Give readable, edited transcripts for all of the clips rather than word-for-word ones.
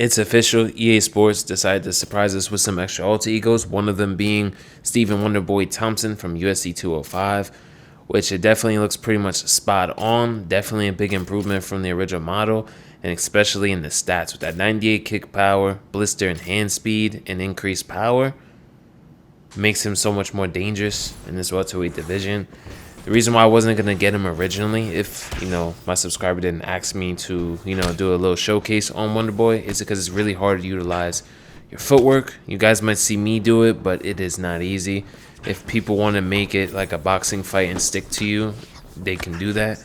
It's official. EA Sports decided to surprise us with some extra alter egos, one of them being Stephen Wonderboy Thompson from UFC 205, which it definitely looks pretty much spot on. Definitely a big improvement from the original model, and especially in the stats with that 98 kick power, blister and hand speed, and increased power. Makes him so much more dangerous in this welterweight division. The reason why I wasn't going to get him originally, if, my subscriber didn't ask me to, do a little showcase on Wonderboy, is because it's really hard to utilize your footwork. You guys might see me do it, but it is not easy. If people want to make it like a boxing fight and stick to you, they can do that.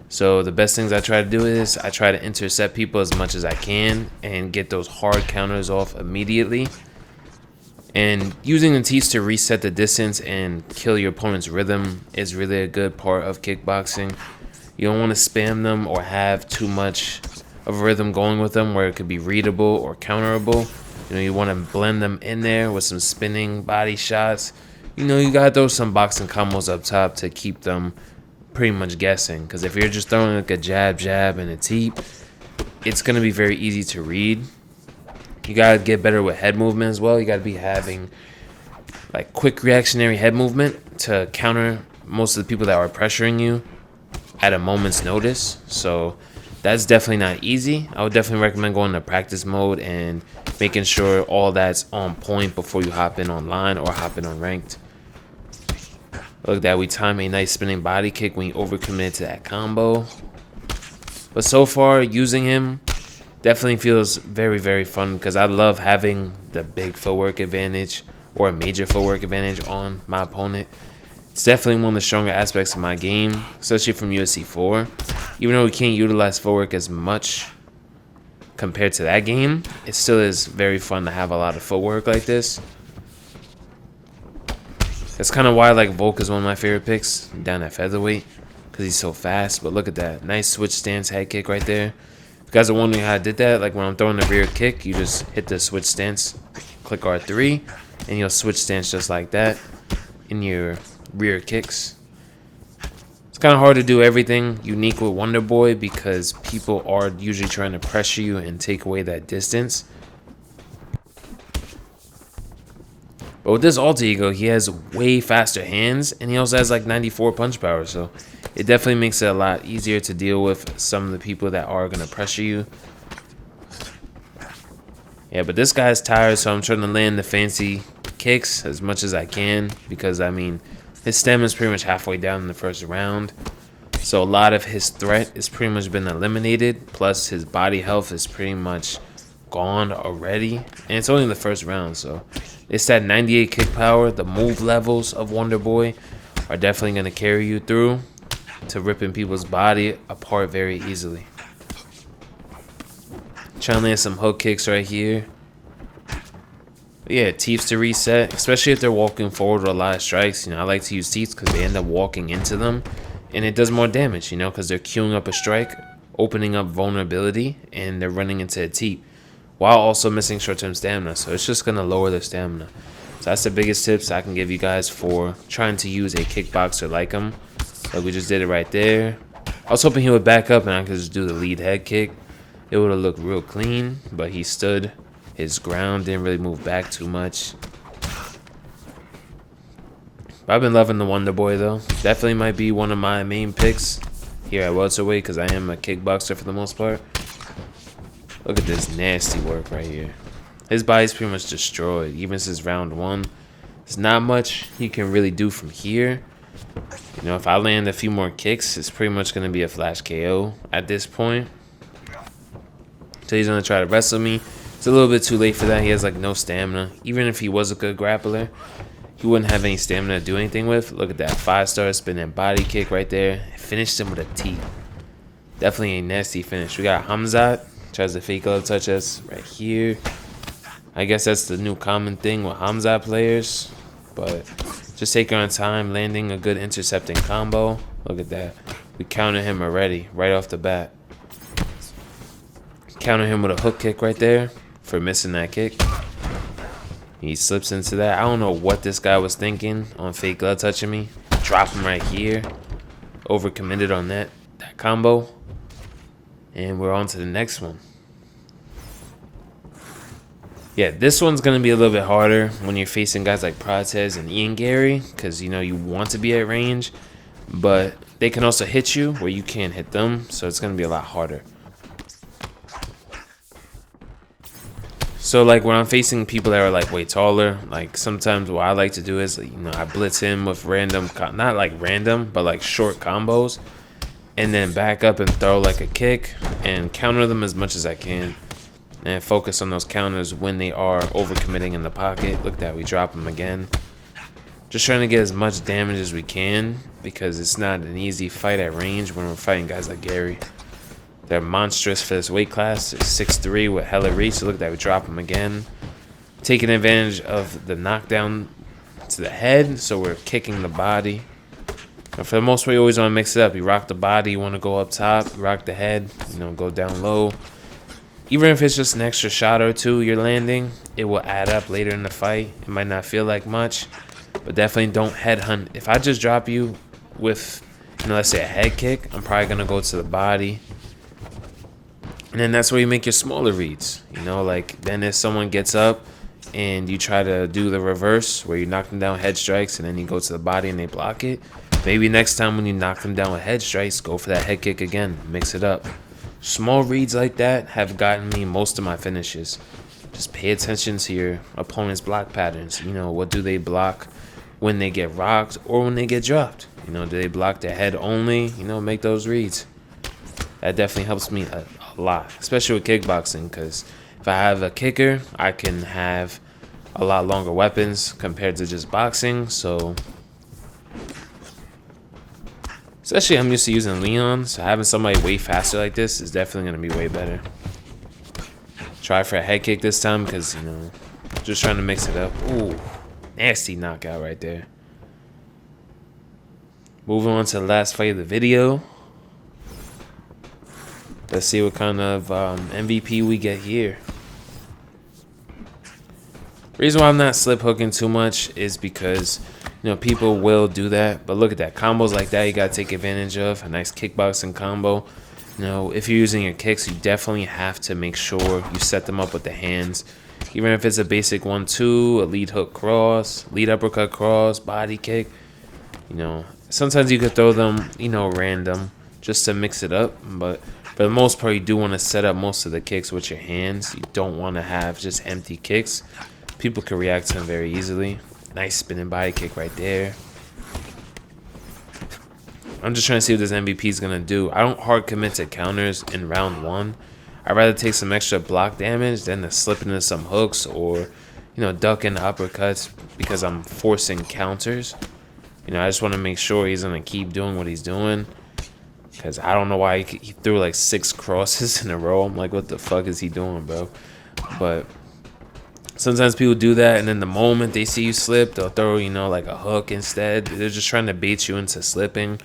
So the best things I try to do is I try to intercept people as much as I can and get those hard counters off immediately. And using the teeth to reset the distance and kill your opponent's rhythm is really a good part of kickboxing. You don't want to spam them or have too much of a rhythm going with them where it could be readable or counterable. You want to blend them in there with some spinning body shots. You got to throw some boxing combos up top to keep them pretty much guessing. Because if you're just throwing like a jab, and a teep, it's going to be very easy to read. You gotta get better with head movement as well. You gotta be having like quick reactionary head movement to counter most of the people that are pressuring you at a moment's notice. So that's definitely not easy. I would definitely recommend going to practice mode and making sure all that's on point before you hop in online or hop in on ranked. Look at that, we time a nice spinning body kick when you overcommit to that combo. But so far, using him definitely feels very, very fun because I love having the big footwork advantage or a major footwork advantage on my opponent. It's definitely one of the stronger aspects of my game, especially from UFC 4. Even though we can't utilize footwork as much compared to that game, it still is very fun to have a lot of footwork like this. That's kind of why Volk is one of my favorite picks down at featherweight because he's so fast. But look at that. Nice switch stance head kick right there. If you guys are wondering how I did that, like when I'm throwing the rear kick, you just hit the switch stance, click R3, and you'll switch stance just like that in your rear kicks. It's kind of hard to do everything unique with Wonderboy because people are usually trying to pressure you and take away that distance. But with this alter ego, he has way faster hands, and he also has like 94 punch power, so it definitely makes it a lot easier to deal with some of the people that are going to pressure you. Yeah, but this guy's tired, so I'm trying to land the fancy kicks as much as I can because, his stamina is pretty much halfway down in the first round. So a lot of his threat is pretty much been eliminated, plus his body health is pretty much gone already. And it's only the first round, so it's that 98 kick power. The move levels of Wonderboy are definitely going to carry you through to ripping people's body apart very easily. Trying to land some hook kicks right here. But yeah, teeps to reset, especially if they're walking forward with a lot of strikes. I like to use teeps because they end up walking into them, and it does more damage, because they're queuing up a strike, opening up vulnerability, and they're running into a teep while also missing short-term stamina. So it's just going to lower their stamina. So that's the biggest tips I can give you guys for trying to use a kickboxer like him. Like we just did it right there. I was hoping he would back up and I could just do the lead head kick. It would have looked real clean, but he stood his ground, didn't really move back too much. But I've been loving the Wonderboy though. Definitely might be one of my main picks here at welterweight because I am a kickboxer for the most part. Look at this nasty work right here. His body's pretty much destroyed, even since round one. There's not much he can really do from here. If I land a few more kicks, it's pretty much going to be a flash KO at this point. So he's going to try to wrestle me. It's a little bit too late for that. He has no stamina. Even if he was a good grappler, he wouldn't have any stamina to do anything with. Look at that 5-star spinning body kick right there. Finished him with a T. Definitely a nasty finish. We got Hamzat. Tries to fake glove touch us right here. I guess that's the new common thing with Hamzat players. But just taking our time, landing a good intercepting combo. Look at that. We countered him already, right off the bat. Counter him with a hook kick right there for missing that kick. He slips into that. I don't know what this guy was thinking on fake glove touching me. Drop him right here. Overcommitted on that combo. And we're on to the next one. Yeah, this one's going to be a little bit harder when you're facing guys like Protez and Ian Gary, because, you know, you want to be at range, but they can also hit you where you can't hit them, so it's going to be a lot harder. So, like, when I'm facing people that are, like, way taller, like, sometimes what I like to do is, you know, I blitz him with random, not, like, random, but, like, short combos, and then back up and throw, like, a kick and counter them as much as I can, and focus on those counters when they are overcommitting in the pocket. Look at that, we drop them again. Just trying to get as much damage as we can, because it's not an easy fight at range when we're fighting guys like Gary. They're monstrous for this weight class. It's 6'3" with hella reach. So look at that, we drop them again. Taking advantage of the knockdown to the head, so we're kicking the body. And for the most part, you always want to mix it up. You rock the body, you want to go up top. You rock the head, you know, go down low. Even if it's just an extra shot or two you're landing, it will add up later in the fight. It might not feel like much, but definitely don't headhunt. If I just drop you with, you know, let's say a head kick, I'm probably going to go to the body. And then that's where you make your smaller reads. You know, like, then if someone gets up and you try to do the reverse where you knock them down head strikes and then you go to the body and they block it, maybe next time when you knock them down with head strikes, go for that head kick again. Mix it up. Small reads like that have gotten me most of my finishes. Just pay attention to your opponent's block patterns. You know, what do they block when they get rocked or when they get dropped? You know, do they block their head only? You know, make those reads. That definitely helps me a lot, especially with kickboxing, because if I have a kicker, I can have a lot longer weapons compared to just boxing. So especially I'm used to using Leon, so having somebody way faster like this is definitely going to be way better. Try for a head kick this time because, you know, just trying to mix it up. Ooh, nasty knockout right there. Moving on to the last fight of the video. Let's see what kind of MVP we get here. Reason why I'm not slip hooking too much is because, you know, people will do that. But look at that. Combos like that you got to take advantage of. A nice kickboxing combo. You know, if you're using your kicks, you definitely have to make sure you set them up with the hands. Even if it's a basic 1-2, a lead hook cross, lead uppercut cross, body kick. You know, sometimes you could throw them, you know, random just to mix it up. But for the most part, you do want to set up most of the kicks with your hands. You don't want to have just empty kicks. People can react to them very easily. Nice spinning body kick right there. I'm just trying to see what this MVP is going to do. I don't hard commit to counters in round one. I'd rather take some extra block damage than to slip into some hooks or, you know, duck into uppercuts because I'm forcing counters. You know, I just want to make sure he's going to keep doing what he's doing. Because I don't know why he threw like 6 crosses in a row. I'm like, what the fuck is he doing, bro? But sometimes people do that, and then the moment they see you slip, they'll throw, you know, like a hook instead. They're just trying to bait you into slipping.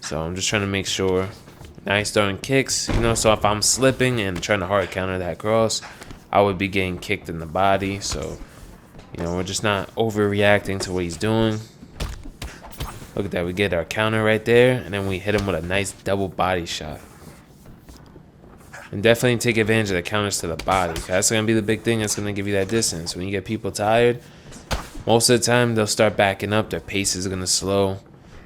So I'm just trying to make sure. Now he's throwing kicks, you know, so if I'm slipping and trying to hard counter that cross, I would be getting kicked in the body. So, you know, we're just not overreacting to what he's doing. Look at that, we get our counter right there, and then we hit him with a nice double body shot. And definitely take advantage of the counters to the body. That's going to be the big thing that's going to give you that distance. When you get people tired, most of the time they'll start backing up. Their pace is going to slow.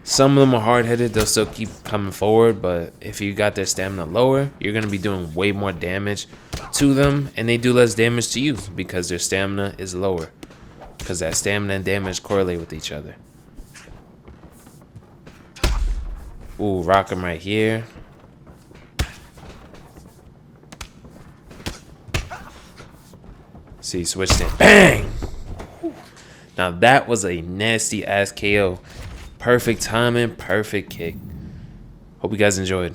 Some of them are hard-headed. They'll still keep coming forward. But if you got their stamina lower, you're going to be doing way more damage to them. And they do less damage to you because their stamina is lower. Because that stamina and damage correlate with each other. Ooh, rock him right here. See, switched it. Bang! Now that was a nasty ass KO. Perfect timing, perfect kick. Hope you guys enjoyed.